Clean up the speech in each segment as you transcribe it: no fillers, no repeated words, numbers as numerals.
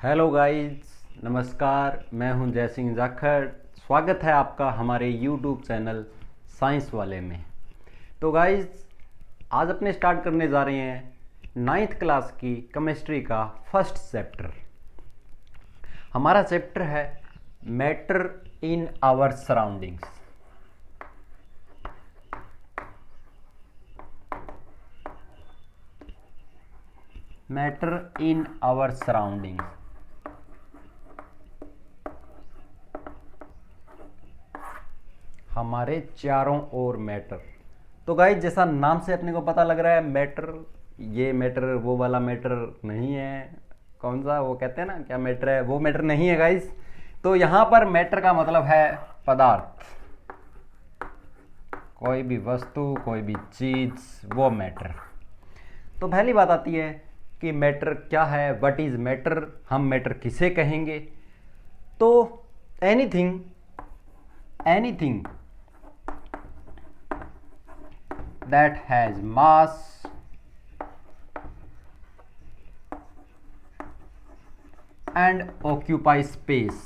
Hello guys, नमस्कार। मैं हूं जय सिंह जाखड़। स्वागत है आपका हमारे यूट्यूब चैनल साइंस वाले में। तो गाइस, आज अपने स्टार्ट करने जा रहे हैं 9th क्लास की केमिस्ट्री का फर्स्ट चैप्टर। हमारा चैप्टर है matter in our surroundings. Matter in our surroundings. हमारे चारों ओर मैटर। तो गाइस, जैसा नाम से अपने को पता लग रहा है मैटर, ये मैटर वो वाला मैटर नहीं है। कौन सा वो कहते हैं ना, क्या मैटर है, वो मैटर नहीं है गाइस। तो यहाँ पर मैटर का मतलब है पदार्थ, कोई भी वस्तु, कोई भी चीज, वो मैटर। तो पहली बात आती है कि मैटर क्या है, व्हाट इज मैटर, हम मैटर किसे कहेंगे। तो anything that has mass and occupies space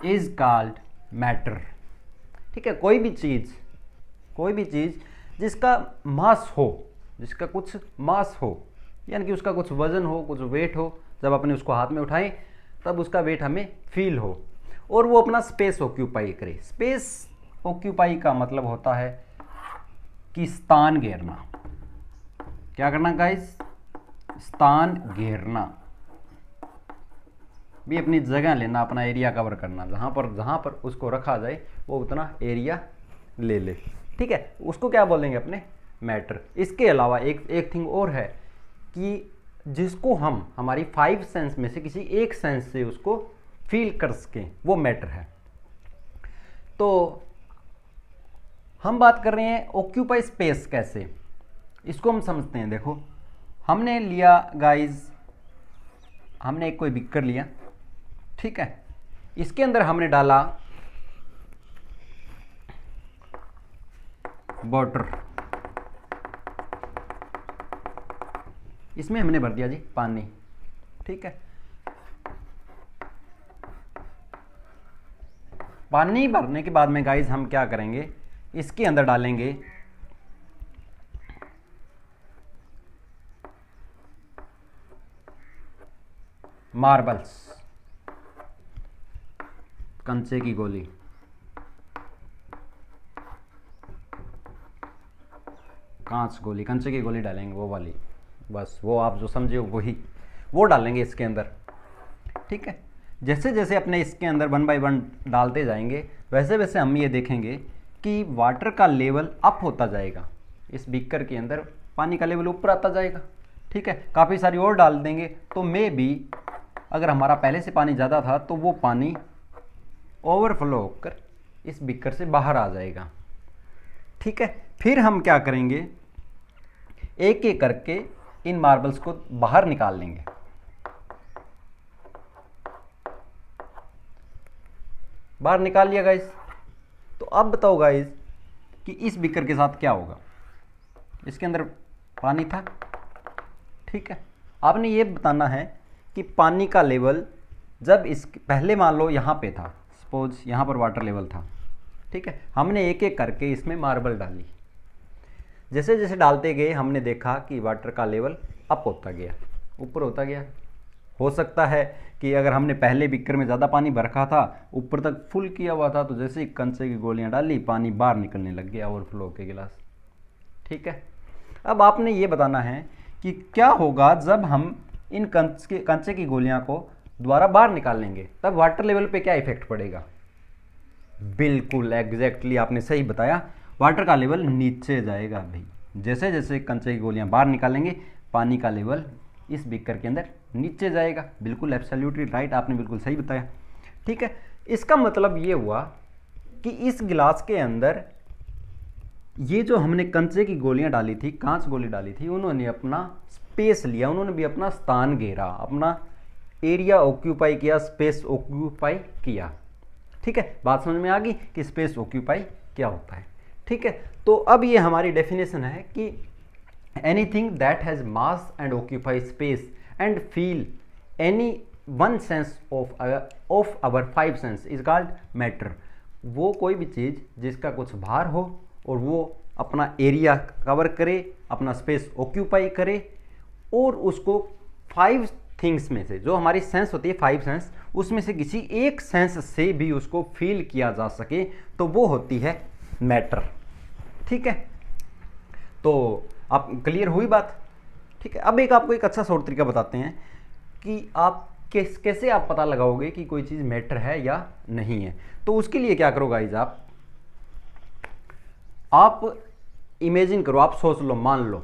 is called matter। ठीक है, कोई भी चीज जिसका मास हो, जिसका कुछ मास हो, यानी कि उसका कुछ वजन हो, कुछ वेट हो, जब अपने उसको हाथ में उठाएं तब उसका वेट हमें फील हो, और वो अपना स्पेस ऑक्यूपाई करे। स्पेस ऑक्यूपाई का मतलब होता है कि स्थान घेरना। क्या करना गाइस? स्थान घेरना, भी अपनी जगह लेना, अपना एरिया कवर करना। जहाँ पर उसको रखा जाए वो उतना एरिया ले ले। ठीक है, उसको क्या बोलेंगे अपने? मैटर। इसके अलावा एक थिंग और है कि जिसको हम हमारी 5 सेंस में से किसी एक सेंस से उसको फील कर सकें, वो मैटर है। तो हम बात कर रहे हैं ऑक्यूपाई स्पेस कैसे, इसको हम समझते हैं। देखो, हमने लिया गाइस, हमने एक कोई बीकर लिया, ठीक है, इसके अंदर हमने डाला वाटर, इसमें हमने भर दिया जी पानी। ठीक है, पानी भरने के बाद में गाइस हम क्या करेंगे, इसके अंदर डालेंगे मार्बल्स, कंचे की गोली। कंचे की गोली डालेंगे, वो वाली, बस वो आप जो समझे वही, वो डालेंगे इसके अंदर। ठीक है, जैसे जैसे अपने इसके अंदर 1 बाय 1 डालते जाएंगे, वैसे वैसे हम ये देखेंगे कि वाटर का लेवल अप होता जाएगा। इस बीकर के अंदर पानी का लेवल ऊपर आता जाएगा। ठीक है, काफ़ी सारी और डाल देंगे तो मे बी अगर हमारा पहले से पानी ज़्यादा था तो वो पानी ओवरफ्लो होकर इस बीकर से बाहर आ जाएगा। ठीक है, फिर हम क्या करेंगे, एक एक करके इन मार्बल्स को बाहर निकाल लेंगे। बाहर निकाल लिया गाइस। तो अब बताओ गाइस कि इस बीकर के साथ क्या होगा। इसके अंदर पानी था, ठीक है, आपने ये बताना है कि पानी का लेवल जब इस पहले मान लो यहाँ पे था, सपोज यहाँ पर वाटर लेवल था। ठीक है, हमने एक एक करके इसमें मार्बल डाली। जैसे जैसे डालते गए हमने देखा कि वाटर का लेवल अप होता गया, ऊपर होता गया। हो सकता है कि अगर हमने पहले बीकर में ज़्यादा पानी भर रखा था, ऊपर तक फुल किया हुआ था, तो जैसे ही कंचे की गोलियां डाली पानी बाहर निकलने लग गया, ओवरफ्लो के गिलास। ठीक है, अब आपने ये बताना है कि क्या होगा जब हम इन कंचे की गोलियां को दोबारा बाहर निकालेंगे, तब वाटर लेवल पे क्या इफेक्ट पड़ेगा। बिल्कुल एग्जैक्टली आपने सही बताया, वाटर का लेवल नीचे जाएगा भाई। जैसे जैसे कंचे की गोलियां बाहर निकालेंगे, पानी का लेवल इस बीकर के अंदर नीचे जाएगा। बिल्कुल एब्सोल्युटली राइट, आपने बिल्कुल सही बताया। ठीक है, इसका मतलब ये हुआ कि इस गिलास के अंदर ये जो हमने कंचे की गोलियां डाली थी, कांच गोली डाली थी, उन्होंने अपना स्पेस लिया, उन्होंने भी अपना स्थान घेरा, अपना एरिया ऑक्यूपाई किया, स्पेस ऑक्यूपाई किया। ठीक है, बात समझ में आ गई कि स्पेस ऑक्यूपाई क्या होता है। ठीक है, तो अब ये हमारी डेफिनेशन है कि anything that has mass and occupy space and feel any one sense of our five sense is called matter. वो कोई भी चीज़ जिसका कुछ भार हो और वो अपना एरिया कवर करे, अपना स्पेस ऑक्यूपाई करे और उसको फाइव थिंग्स में से, जो हमारी सेंस होती है फाइव सेंस, उसमें से किसी एक सेंस से भी उसको फील किया जा सके, तो वो होती है मैटर। ठीक है, तो आप क्लियर हुई बात? ठीक है, अब एक आपको एक अच्छा शॉर्ट तरीका बताते हैं कि आप कैसे आप पता लगाओगे कि कोई चीज़ मैटर है या नहीं है। तो उसके लिए क्या करो गाइज, आप इमेजिन करो, आप सोच लो, मान लो,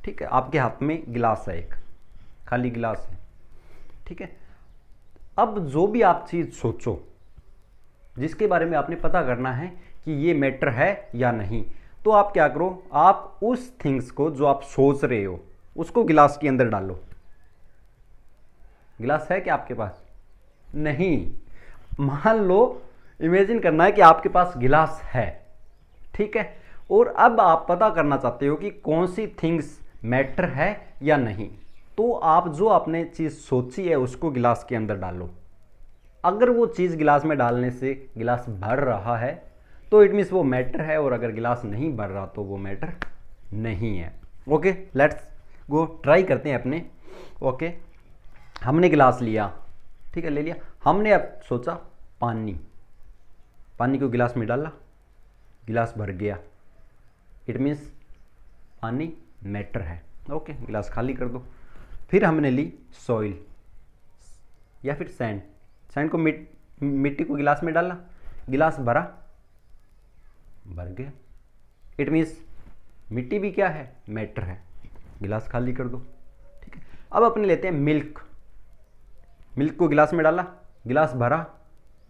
ठीक है, आपके हाथ में गिलास है, एक खाली गिलास है। ठीक है, अब जो भी आप चीज़ सोचो जिसके बारे में आपने पता करना है कि ये मैटर है या नहीं, तो आप क्या करो, आप उस थिंग्स को जो आप सोच रहे हो उसको गिलास के अंदर डालो। गिलास है क्या आपके पास? नहीं। मान लो, इमेजिन करना है कि आपके पास गिलास है, ठीक है, और अब आप पता करना चाहते हो कि कौन सी थिंग्स मैटर है या नहीं, तो आप जो आपने चीज़ सोची है उसको गिलास के अंदर डालो। अगर वो चीज़ गिलास में डालने से गिलास भर रहा है तो इट मीन्स वो मैटर है, और अगर गिलास नहीं भर रहा तो वो मैटर नहीं है। ओके, लेट्स गो, ट्राई करते हैं अपने। ओके, हमने गिलास लिया, ठीक है, ले लिया, हमने अब सोचा पानी को गिलास में डाला, गिलास भर गया, इट मीन्स पानी मैटर है। ओके, गिलास खाली कर दो। फिर हमने ली सॉइल या फिर सैंड को मिट्टी को गिलास में डाला, गिलास भर गया, इट मीन्स मिट्टी भी क्या है? मैटर है। गिलास खाली कर दो। ठीक है, अब अपने लेते हैं मिल्क को गिलास में डाला, गिलास भरा,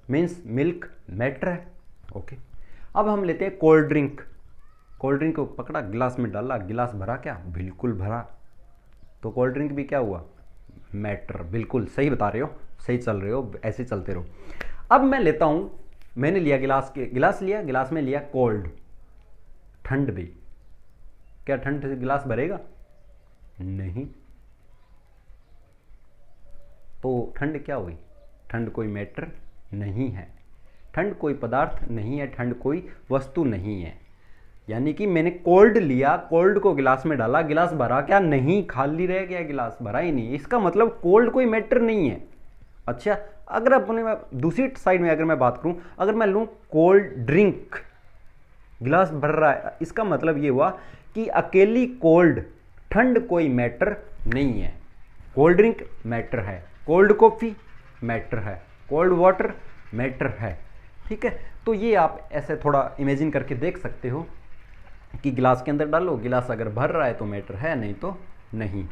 मीन्स मिल्क मैटर है। ओके, अब हम लेते हैं कोल्ड ड्रिंक को पकड़ा, गिलास में डाला, गिलास भरा क्या? बिल्कुल भरा, तो कोल्ड ड्रिंक भी क्या हुआ? मैटर। बिल्कुल सही बता रहे हो, सही चल रहे हो, ऐसे चलते रहो। अब मैं लेता हूं, मैंने लिया गिलास लिया, गिलास में लिया कोल्ड, ठंड भी, क्या ठंड से गिलास भरेगा? नहीं। तो ठंड क्या हुई? ठंड कोई मैटर नहीं है, ठंड कोई पदार्थ नहीं है, ठंड कोई वस्तु नहीं है। यानी कि मैंने कोल्ड लिया, कोल्ड को गिलास में डाला, गिलास भरा क्या? नहीं, खाली रह गया, गिलास भरा ही नहीं। इसका मतलब कोल्ड कोई मैटर नहीं है। अच्छा, अगर अपने दूसरी साइड में अगर मैं बात करूं, अगर मैं लूं कोल्ड ड्रिंक, गिलास भर रहा है, इसका मतलब ये हुआ कि अकेली कोल्ड, ठंड कोई मैटर नहीं है। कोल्ड ड्रिंक मैटर है, कोल्ड कॉफी मैटर है, कोल्ड वाटर मैटर है। ठीक है, तो ये आप ऐसे थोड़ा इमेजिन करके देख सकते हो कि गिलास के अंदर डालो, गिलास अगर भर रहा है तो मैटर है, नहीं तो नहीं।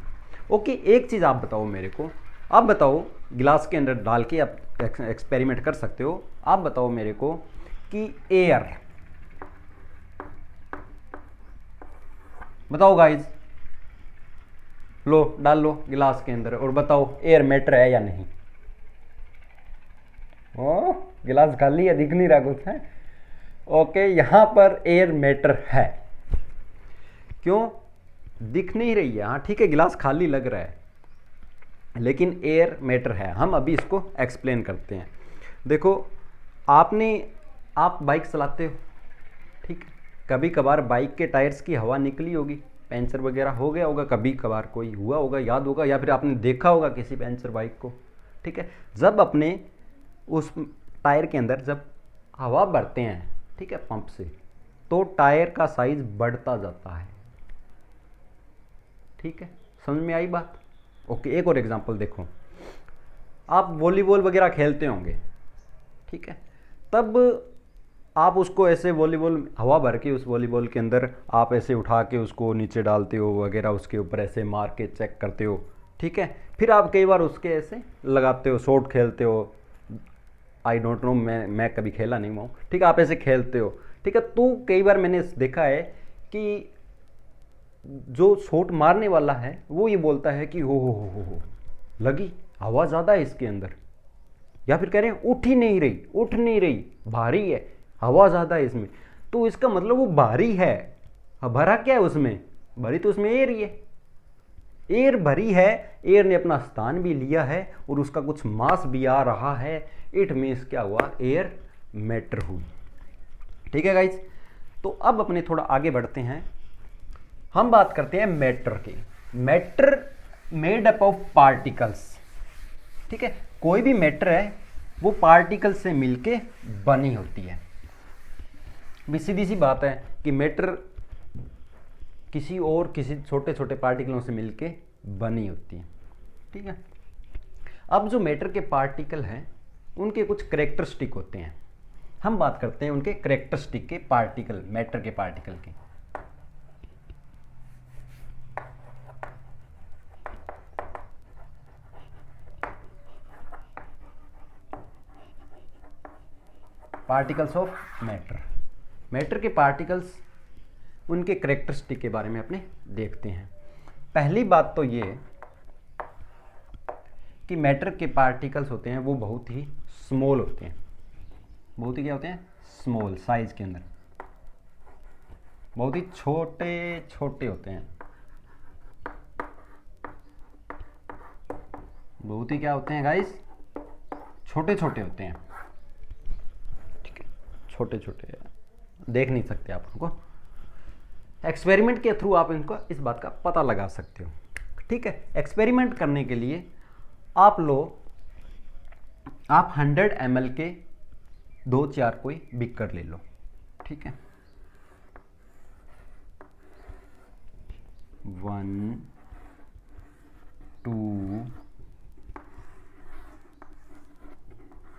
ओके, एक चीज़ आप बताओ मेरे को, आप बताओ, गिलास के अंदर डाल के आप एक्सपेरिमेंट कर सकते हो। आप बताओ मेरे को कि एयर, बताओ गाइज, लो डाल लो गिलास के अंदर और बताओ एयर मैटर है या नहीं। ओ, गिलास खाली है, दिख नहीं रहा कुछ है। ओके, यहां पर एयर मैटर है, क्यों? दिख नहीं रही है। हाँ ठीक है, गिलास खाली लग रहा है, लेकिन एयर मैटर है। हम अभी इसको एक्सप्लेन करते हैं। देखो, आप बाइक चलाते हो, ठीक है, कभी कभार बाइक के टायर्स की हवा निकली होगी, पंचर वगैरह हो गया होगा, कभी कभार कोई हुआ होगा, याद होगा, या फिर आपने देखा होगा किसी पंचर बाइक को। ठीक है, जब अपने उस टायर के अंदर जब हवा भरते हैं, ठीक है, पंप से, तो टायर का साइज बढ़ता जाता है। ठीक है, समझ में आई बात? ओके, एक और एग्जांपल देखो, आप वॉलीबॉल वगैरह खेलते होंगे, ठीक है, तब आप उसको ऐसे वॉलीबॉल हवा भर के उस वॉलीबॉल के अंदर आप ऐसे उठा के उसको नीचे डालते हो वगैरह, उसके ऊपर ऐसे मार के चेक करते हो। ठीक है, फिर आप कई बार उसके ऐसे लगाते हो, शॉट खेलते हो, आई डोंट नो, मैं कभी खेला नहीं हूँ, ठीक है, आप ऐसे खेलते हो। ठीक है, तो कई बार मैंने देखा है कि जो शॉट मारने वाला है वो ये बोलता है कि हो लगी, हवा ज़्यादा है इसके अंदर, या फिर कह रहे हैं उठ नहीं रही, भारी है, हवा ज़्यादा है इसमें। तो तो इसका मतलब वो भारी है। अब भरा क्या है उसमें, भरी तो उसमें एयर ही है, एयर भरी है, एयर ने अपना स्थान भी लिया है और उसका कुछ मास भी आ रहा है। इट मीन्स क्या हुआ, एयर मैटर हुई। ठीक है गाइस, तो अब अपने थोड़ा आगे बढ़ते हैं, हम बात करते हैं मैटर की। Matter made up of particles. ठीक है, कोई भी मैटर है वो पार्टिकल से मिलके बनी होती है। भी सीधी सी बात है कि मैटर किसी छोटे छोटे पार्टिकलों से मिलके बनी होती है। ठीक है, अब जो मैटर के पार्टिकल हैं उनके कुछ करेक्टरिस्टिक होते हैं, हम बात करते हैं उनके करेक्टरिस्टिक के पार्टिकल, मैटर के पार्टिकल के। पार्टिकल्स ऑफ मैटर, मैटर के पार्टिकल्स, उनके करेक्टरिस्टिक के बारे में अपने देखते हैं। पहली बात तो ये कि मैटर के पार्टिकल्स होते हैं वो बहुत ही स्मॉल होते हैं, बहुत ही क्या होते हैं, स्मॉल साइज के अंदर, बहुत ही छोटे छोटे होते हैं, बहुत ही क्या होते हैं गाइस, छोटे छोटे होते हैं। ठीक है, छोटे छोटे, देख नहीं सकते आप उनको, एक्सपेरिमेंट के थ्रू आप इनको इस बात का पता लगा सकते हो। ठीक है, एक्सपेरिमेंट करने के लिए आप 100 ml के 2-4 कोई बिकर ले लो। ठीक है, 1 2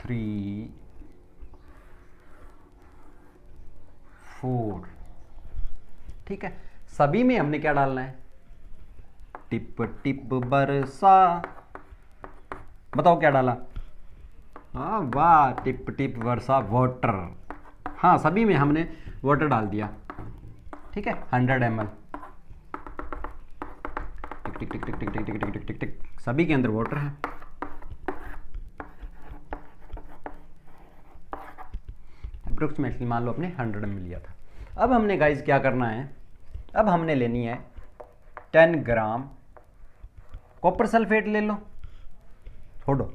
3 4। ठीक है, सभी में हमने क्या डालना है, टिप टिप बरसा, बताओ क्या डाला, हाँ वाह, टिप टिप बरसा वाटर। हाँ, सभी में हमने वाटर डाल दिया। ठीक है, 100 ml, टिक टिक टिक टिक टिक टिक टिक टिक टिक टिक टिक, सभी के अंदर वाटर है। अप्रोक्सीमेटली मान लो अपने 100 ml लिया था। अब हमने गाइज क्या करना है, अब हमने लेनी है 10 ग्राम कॉपर सल्फेट ले लो, छोड़ो,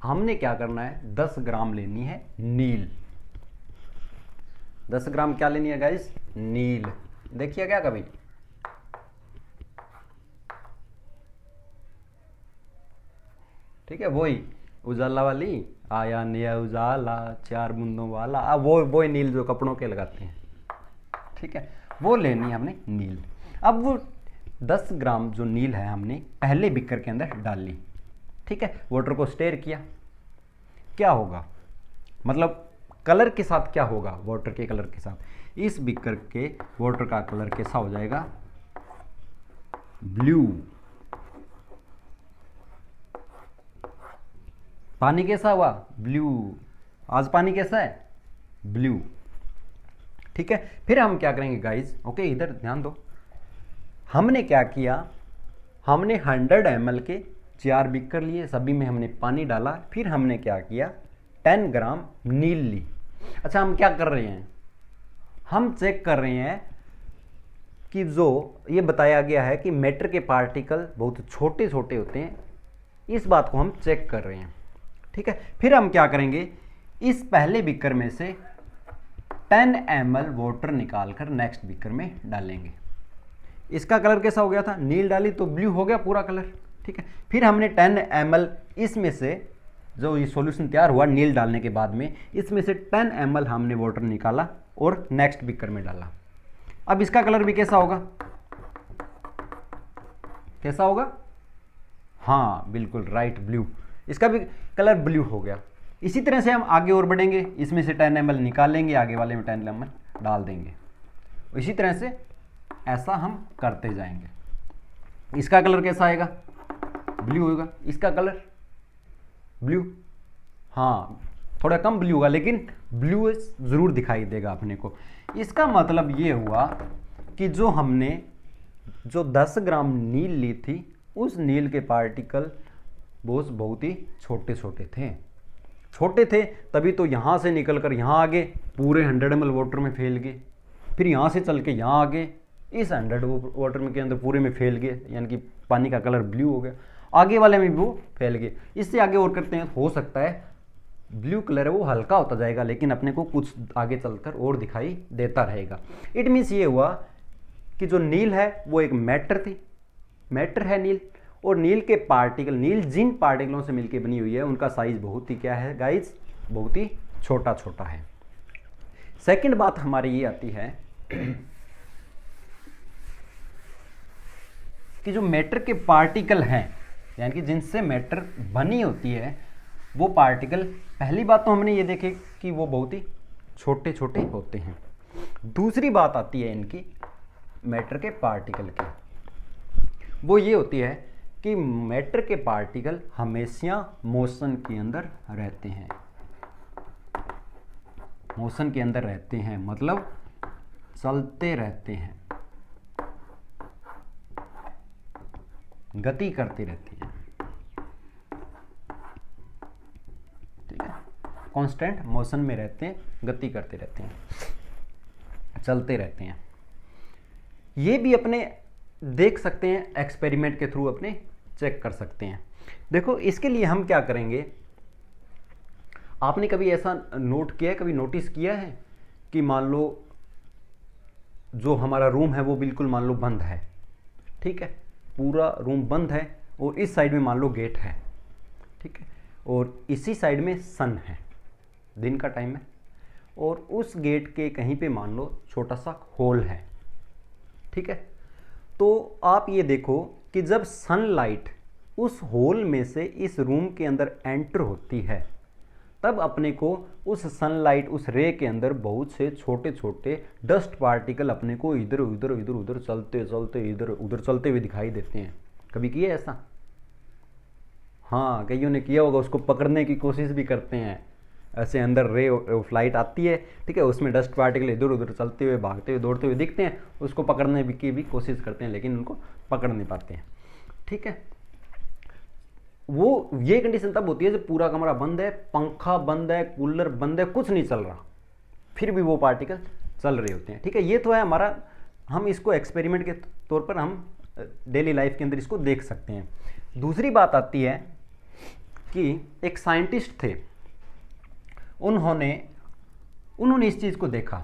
हमने क्या करना है 10 ग्राम लेनी है नील। 10 ग्राम क्या लेनी है गाइस, नील। देखिए क्या कभी, ठीक है, वही उजाला वाली, आया नया उजाला 4 बूंदों वाला, अब वो नील जो कपड़ों के लगाते हैं। ठीक है, वो लेनी है हमने नील। अब वो 10 ग्राम जो नील है हमने पहले बिकर के अंदर डाल ली। ठीक है, वाटर को स्टेयर किया, क्या होगा, मतलब कलर के साथ क्या होगा, वाटर के कलर के साथ, इस बिकर के वाटर का कलर कैसा हो जाएगा, ब्लू। पानी कैसा हुआ, ब्लू। आज पानी कैसा है, ब्लू। ठीक है, फिर हम क्या करेंगे गाइस, ओके इधर ध्यान दो, हमने क्या किया, हमने 100 ml के 4 बिकर लिए, सभी में हमने पानी डाला, फिर हमने क्या किया 10 ग्राम नील ली। अच्छा, हम क्या कर रहे हैं, हम चेक कर रहे हैं कि जो ये बताया गया है कि मैटर के पार्टिकल बहुत छोटे छोटे होते हैं, इस बात को हम चेक कर रहे हैं। ठीक है, फिर हम क्या करेंगे, इस पहले बिकर में से 10 ml वाटर निकालकर नेक्स्ट बिकर में डालेंगे। इसका कलर कैसा हो गया था, नील डाली तो ब्लू हो गया पूरा कलर। ठीक है, फिर हमने 10 ml इसमें से, जो ये सॉल्यूशन तैयार हुआ नील डालने के बाद में, इसमें से 10 ml हमने वाटर निकाला और नेक्स्ट बिकर में डाला। अब इसका कलर भी कैसा होगा, कैसा होगा, हाँ बिल्कुल राइट, ब्लू। इसका भी कलर ब्लू हो गया। इसी तरह से हम आगे और बढ़ेंगे, इसमें से 10 ml निकालेंगे, आगे वाले में 10 ml डाल देंगे, इसी तरह से ऐसा हम करते जाएंगे। इसका कलर कैसा आएगा, ब्लू होगा, इसका कलर ब्लू, हाँ थोड़ा कम ब्लू होगा लेकिन ब्लू ज़रूर दिखाई देगा अपने को। इसका मतलब ये हुआ कि जो हमने 10 ग्राम नील ली थी, उस नील के पार्टिकल बहुत ही छोटे छोटे थे, तभी तो यहाँ से निकल कर यहाँ आ गए, पूरे 100 ml वाटर में फैल गए। फिर यहाँ से चल के यहाँ आ गए, इस 100 वाटर में के अंदर पूरे में फैल गए, यानी कि पानी का कलर ब्लू हो गया, आगे वाले में भी वो फैल गए। इससे आगे और करते हैं, हो सकता है ब्लू कलर है वो हल्का होता जाएगा, लेकिन अपने को कुछ आगे चलकर और दिखाई देता रहेगा। इट मीन्स ये हुआ कि जो नील है वो एक मैटर थी, मैटर है नील, और नील के पार्टिकल, नील जिन पार्टिकलों से मिलकर बनी हुई है उनका साइज बहुत ही क्या है गाइस, बहुत ही छोटा छोटा है। सेकंड बात हमारी ये आती है कि जो मैटर के पार्टिकल हैं, यानी कि जिनसे मैटर बनी होती है वो पार्टिकल, पहली बात तो हमने ये देखे कि वो बहुत ही छोटे छोटे होते हैं। दूसरी बात आती है इनकी मैटर के पार्टिकल की, वो ये होती है कि मैटर के पार्टिकल हमेशा मोशन के अंदर रहते हैं, मोशन के अंदर रहते हैं मतलब चलते रहते हैं, गति करती रहती है, ठीक है, कांस्टेंट मोशन में रहते हैं, गति करते रहते हैं, चलते रहते हैं। ये भी अपने देख सकते हैं, एक्सपेरिमेंट के थ्रू अपने चेक कर सकते हैं। देखो इसके लिए हम क्या करेंगे, आपने कभी ऐसा नोट किया है, कभी नोटिस किया है कि मान लो जो हमारा रूम है वो बिल्कुल मान लो बंद है, ठीक है, पूरा रूम बंद है और इस साइड में मान लो गेट है, ठीक है, और इसी साइड में सन है, दिन का टाइम है, और उस गेट के कहीं पे मान लो छोटा सा होल है, ठीक है। तो आप ये देखो कि जब सनलाइट उस होल में से इस रूम के अंदर एंटर होती है, तब अपने को उस सनलाइट, उस रे के अंदर बहुत से छोटे छोटे डस्ट पार्टिकल अपने को इधर उधर इधर उधर चलते चलते इधर उधर चलते हुए दिखाई देते हैं। कभी किया ऐसा? हाँ, कईयों ने किया होगा, उसको पकड़ने की कोशिश भी करते हैं, ऐसे अंदर रे ऑफ लाइट आती है, ठीक है, उसमें डस्ट पार्टिकल इधर उधर चलते हुए, भागते हुए, दौड़ते हुए दिखते हैं, उसको पकड़ने की भी कोशिश करते हैं, लेकिन उनको पकड़ नहीं पाते हैं, ठीक है। वो ये कंडीशन तब होती है जब पूरा कमरा बंद है, पंखा बंद है, कूलर बंद है, कुछ नहीं चल रहा, फिर भी वो पार्टिकल चल रहे होते हैं, ठीक है। ये तो है हमारा, हम इसको एक्सपेरिमेंट के तौर पर हम डेली लाइफ के अंदर इसको देख सकते हैं। दूसरी बात आती है कि एक साइंटिस्ट थे, उन्होंने इस चीज को देखा।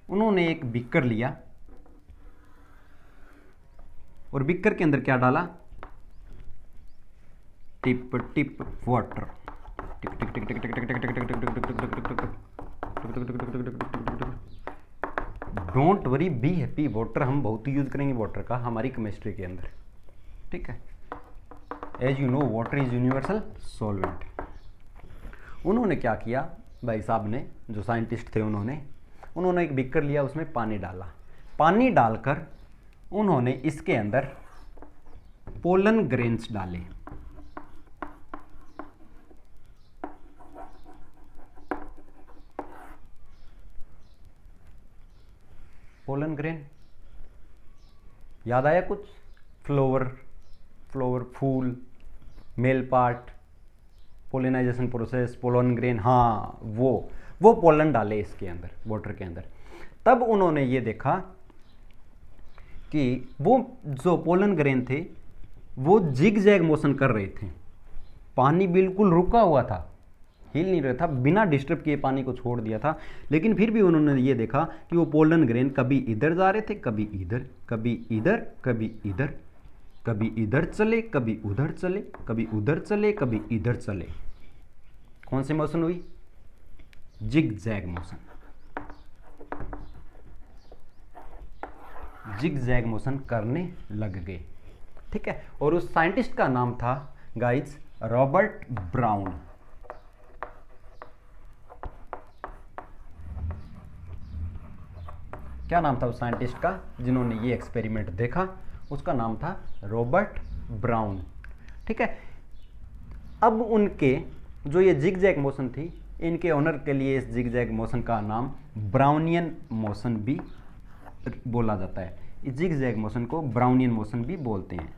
उन्होंने एक बीकर लिया और बीकर के अंदर क्या डाला, tip tip water, tick tick tick tick tick tick tick tick tick tick don't worry be happy. Water हम बहुत यूज करेंगे वाटर का हमारी केमिस्ट्री के अंदर, ठीक है। As you know water is universal solvent. उन्होंने क्या किया भाई साहब ने, जो साइंटिस्ट थे, उन्होंने एक बीकर लिया, उसमें पानी डाला, पानी डालकर उन्होंने इसके अंदर पोलन ग्रेन्स डाले, पोलन ग्रेन याद आया कुछ? फ्लावर फूल, male part, pollination process, pollen grain, हाँ वो पोलन डाले इसके अंदर, वाटर के अंदर। तब उन्होंने ये देखा कि वो जो पोलन ग्रेन थे वो जिग जैग मोशन कर रहे थे, पानी बिल्कुल रुका हुआ था, हिल नहीं रहा था, बिना डिस्टर्ब किए पानी को छोड़ दिया था, लेकिन फिर भी उन्होंने ये देखा कि वो पोलन ग्रेन कभी इधर जा रहे थे, कभी इधर, कभी इधर, कभी इधर, कभी इधर चले, कभी उधर चले, कभी उधर चले, कभी इधर चले। कौन सी मोशन हुई? Zig zag motion, zig zag motion करने लग गए, ठीक है। और उस साइंटिस्ट का नाम था गाइस रॉबर्ट ब्राउन। क्या नाम था उस साइंटिस्ट का जिन्होंने ये एक्सपेरिमेंट देखा? उसका नाम था रॉबर्ट ब्राउन, ठीक है। अब उनके जो ये जिग जैग मोशन थी, इनके ऑनर के लिए इस जिग जैग मोशन का नाम ब्राउनियन मोशन भी बोला जाता है। इस जिग जैग मोशन को ब्राउनियन मोशन भी बोलते हैं।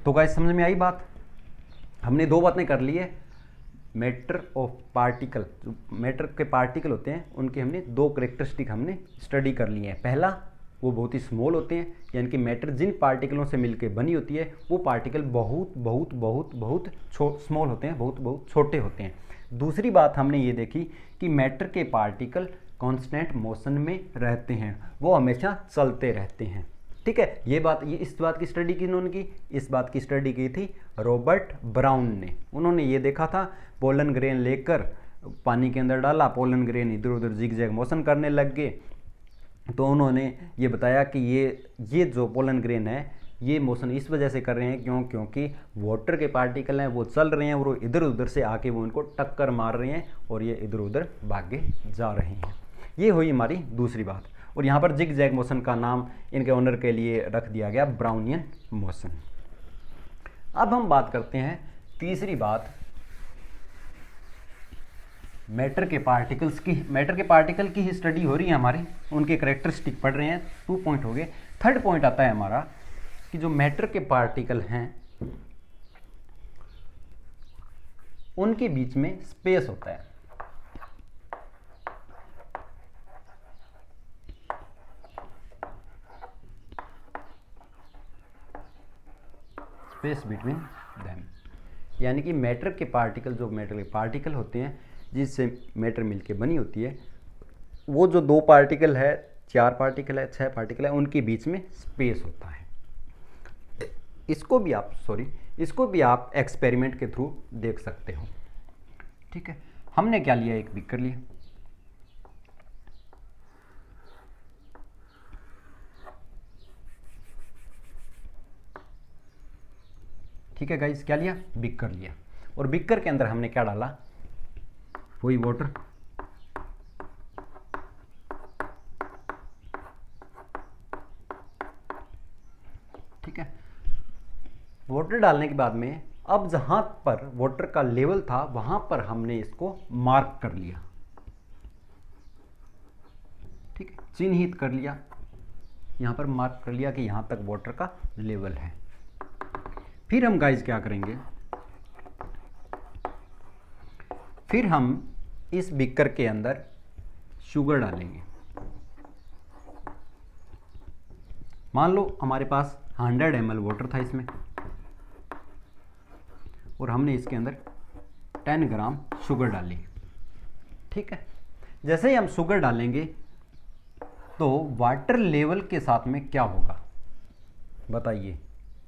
तो गाइस समझ में आई बात? हमने दो बातें कर ली है। मैटर ऑफ पार्टिकल, जो मैटर के पार्टिकल होते हैं उनके हमने दो करेक्टरिस्टिक हमने स्टडी कर लिए हैं। पहला, वो बहुत ही स्मॉल होते हैं, यानी कि मैटर जिन पार्टिकलों से मिलकर बनी होती है वो पार्टिकल बहुत बहुत बहुत बहुत स्मॉल होते हैं, बहुत बहुत छोटे होते हैं। दूसरी बात हमने ये देखी कि मैटर के पार्टिकल कांस्टेंट मोशन में रहते हैं, वो हमेशा चलते रहते हैं। ठीक है, ये इस बात की स्टडी किन्होंने की? इस बात की स्टडी की थी रॉबर्ट ब्राउन ने। उन्होंने ये देखा था, पोलन ग्रेन लेकर पानी के अंदर डाला, पोलन ग्रेन इधर उधर जिगजैग मोशन करने लग गए, तो उन्होंने ये बताया कि ये जो पोलन ग्रेन है ये मोशन इस वजह से कर रहे हैं क्योंकि वाटर के पार्टिकल हैं वो चल रहे हैं और वो इधर उधर से आके वो इनको टक्कर मार रहे हैं और ये इधर उधर भागे जा रहे हैं। ये हुई हमारी दूसरी बात। और यहाँ पर जिग जैग मोशन का नाम इनके ओनर के लिए रख दिया गया ब्राउनियन मोशन। अब हम बात करते हैं तीसरी बात, मैटर के पार्टिकल्स की। मैटर के पार्टिकल की ही स्टडी हो रही है हमारी, उनके करेक्टरिस्टिक पढ़ रहे हैं। 2 पॉइंट हो गए। थर्ड पॉइंट आता है हमारा कि जो मैटर के पार्टिकल हैं उनके बीच में स्पेस होता है। स्पेस बिटवीन देम, यानी कि मैटर के पार्टिकल, जो मैटर के पार्टिकल होते हैं जिससे मैटर मिलके बनी होती है, वो जो 2 पार्टिकल है, 4 पार्टिकल है, 6 पार्टिकल है, उनके बीच में स्पेस होता है। इसको भी आप एक्सपेरिमेंट के थ्रू देख सकते हो। ठीक है, हमने क्या लिया, एक बीकर लिया, ठीक है गाइस, क्या लिया, बीकर लिया, और बीकर के अंदर हमने क्या डाला, वही वाटर। ठीक है, वाटर डालने के बाद में अब जहां पर वाटर का लेवल था वहां पर हमने इसको मार्क कर लिया। ठीक है, चिन्हित कर लिया, यहां पर मार्क कर लिया कि यहां तक वाटर का लेवल है। फिर हम गाइस क्या करेंगे, फिर हम इस बीकर के अंदर शुगर डालेंगे। मान लो हमारे पास 100 ml वाटर था इसमें, और हमने इसके अंदर 10 ग्राम शुगर डाली। ठीक है, जैसे ही हम शुगर डालेंगे तो वाटर लेवल के साथ में क्या होगा बताइए,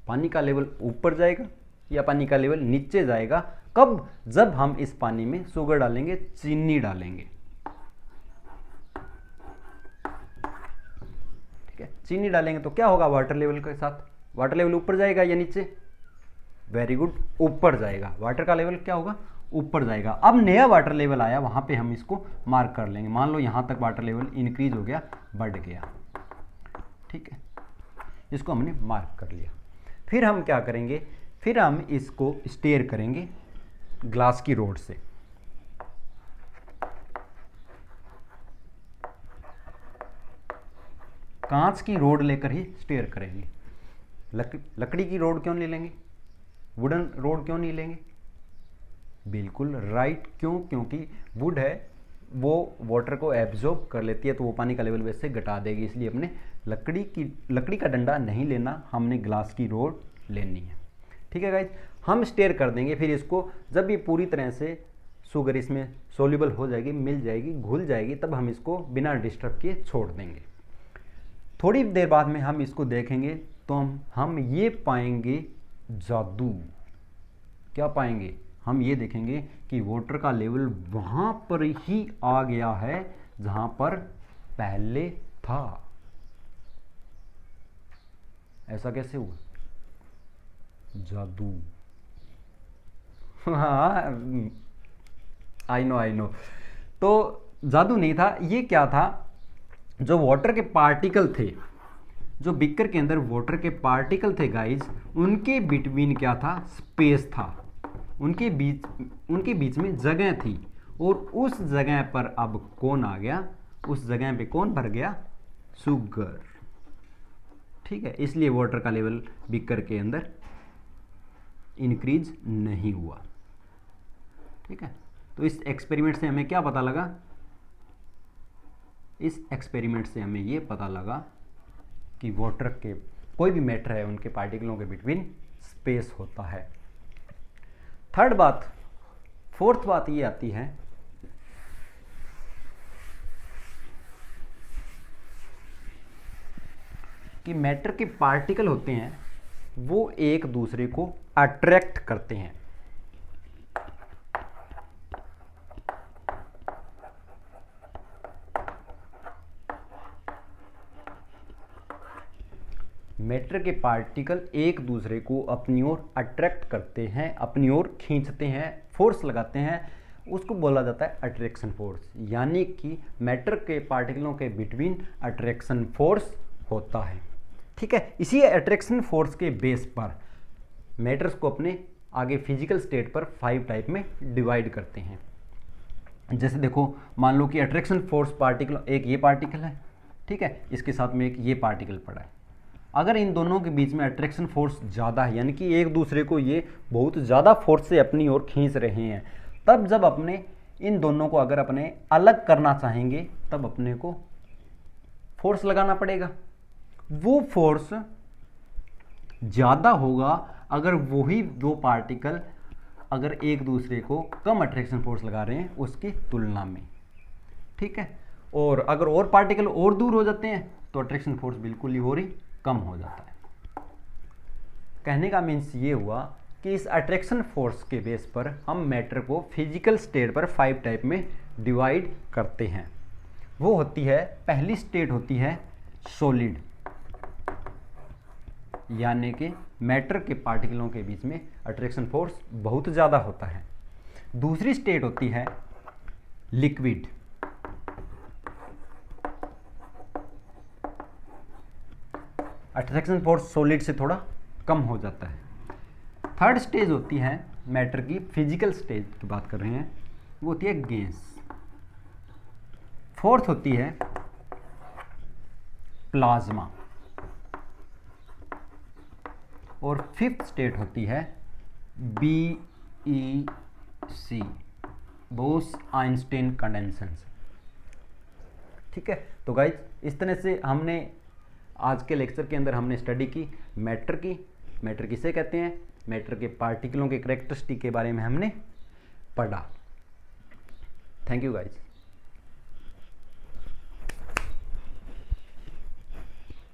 पानी का लेवल ऊपर जाएगा या पानी का लेवल नीचे जाएगा? कब? जब हम इस पानी में शुगर डालेंगे, चीनी डालेंगे। ठीक है, चीनी डालेंगे तो क्या होगा, वाटर लेवल के साथ वाटर लेवल ऊपर जाएगा या नीचे? वेरी गुड, ऊपर जाएगा। वाटर का लेवल क्या होगा, ऊपर जाएगा। अब नया वाटर लेवल आया, वहां पे हम इसको मार्क कर लेंगे। मान लो यहां तक वाटर लेवल इंक्रीज हो गया, बढ़ गया। ठीक है, इसको हमने मार्क कर लिया। फिर हम क्या करेंगे, फिर हम इसको स्टेयर करेंगे ग्लास की रोड से। कांच की रोड लेकर ही स्टेयर करेंगे। लकड़ी की रोड क्यों नहीं लेंगे, वुडन रोड क्यों नहीं लेंगे? बिल्कुल राइट, क्यों? क्योंकि वुड है वो वाटर को एब्जॉर्ब कर लेती है, तो वो पानी का लेवल वैसे घटा देगी। इसलिए अपने लकड़ी का डंडा नहीं लेना, हमने ग्लास की रोड लेनी है। ठीक है गाइज, हम स्टेयर कर देंगे। फिर इसको जब ये पूरी तरह से शुगर इसमें सोल्यूबल हो जाएगी, मिल जाएगी, घुल जाएगी, तब हम इसको बिना डिस्टर्ब किए छोड़ देंगे। थोड़ी देर बाद में हम इसको देखेंगे तो हम ये पाएंगे जादू। क्या पाएंगे? हम ये देखेंगे कि वाटर का लेवल वहां पर ही आ गया है जहां पर पहले था। ऐसा कैसे हुआ? जादू। हाँ, आई नो। तो जादू नहीं था, ये क्या था, जो वाटर के पार्टिकल थे, जो बीकर के अंदर वाटर के पार्टिकल थे गाइस, उनके बिटवीन क्या था, स्पेस था। उनके बीच में जगह थी, और उस जगह पर अब कौन आ गया, उस जगह पे कौन भर गया, शुगर। ठीक है, इसलिए वाटर का लेवल बीकर के अंदर इंक्रीज नहीं हुआ। ठीक है, तो इस एक्सपेरिमेंट से हमें क्या पता लगा, इस एक्सपेरिमेंट से हमें ये पता लगा कि वाटर के कोई भी मैटर है उनके पार्टिकलों के बिटवीन स्पेस होता है। फोर्थ बात ये आती है कि मैटर के पार्टिकल होते हैं वो एक दूसरे को अट्रैक्ट करते हैं। मैटर के पार्टिकल एक दूसरे को अपनी ओर अट्रैक्ट करते हैं, अपनी ओर खींचते हैं, फोर्स लगाते हैं, उसको बोला जाता है अट्रैक्शन फोर्स। यानी कि मैटर के पार्टिकलों के बिटवीन अट्रैक्शन फोर्स होता है। ठीक है, इसी अट्रैक्शन फोर्स के बेस पर मैटर्स को अपने आगे फिजिकल स्टेट पर 5 टाइप में डिवाइड करते हैं। जैसे देखो, मान लो कि अट्रैक्शन फोर्स पार्टिकल, एक ये पार्टिकल है, ठीक है, इसके साथ में एक ये पार्टिकल पड़ा है। अगर इन दोनों के बीच में अट्रैक्शन फोर्स ज़्यादा है, यानी कि एक दूसरे को ये बहुत ज़्यादा फोर्स से अपनी ओर खींच रहे हैं, तब जब अपने इन दोनों को अगर अपने अलग करना चाहेंगे तब अपने को फोर्स लगाना पड़ेगा। वो फोर्स ज़्यादा होगा अगर वही दो पार्टिकल अगर एक दूसरे को कम अट्रैक्शन फोर्स लगा रहे हैं उसकी तुलना में। ठीक है, और अगर और पार्टिकल और दूर हो जाते हैं तो अट्रैक्शन फोर्स बिल्कुल ही हो रही कम हो जाता है। कहने का मीन्स ये हुआ कि इस अट्रैक्शन फोर्स के बेस पर हम मैटर को फिजिकल स्टेट पर 5 टाइप में डिवाइड करते हैं। वो होती है, पहली स्टेट होती है सॉलिड, यानी कि मैटर के पार्टिकलों के बीच में अट्रैक्शन फोर्स बहुत ज़्यादा होता है। दूसरी स्टेट होती है लिक्विड, अट्रैक्शन फोर्स सॉलिड से थोड़ा कम हो जाता है। थर्ड स्टेज होती है मैटर की फिजिकल स्टेज की बात कर रहे हैं, वो होती है गैस। फोर्थ होती है प्लाज्मा, और फिफ्थ स्टेट होती है BEC, बोस-आइंस्टाइन कंडेंसेशन। ठीक है, तो गाइज इस तरह से हमने आज के लेक्चर के अंदर हमने स्टडी की मैटर किसे कहते हैं, मैटर के पार्टिकलों के कैरेक्टरिस्टिक के बारे में हमने पढ़ा। Thank you guys.